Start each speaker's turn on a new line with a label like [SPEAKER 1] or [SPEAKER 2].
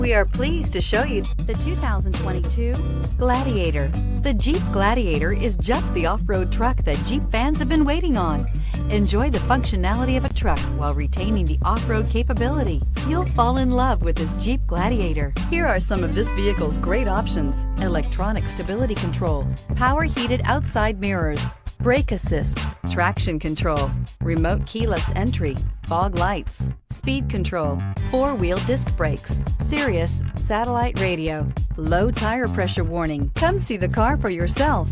[SPEAKER 1] We are pleased to show you the 2022 Gladiator. The Jeep Gladiator is just the off-road truck that Jeep fans have been waiting on. Enjoy the functionality of a truck while retaining the off-road capability. You'll fall in love with this Jeep Gladiator. Here are some of this vehicle's great options: electronic stability control, power heated outside mirrors, brake assist, traction control, remote keyless entry, fog lights, speed control, four-wheel disc brakes, Sirius satellite radio, low tire pressure warning. Come see the car for yourself.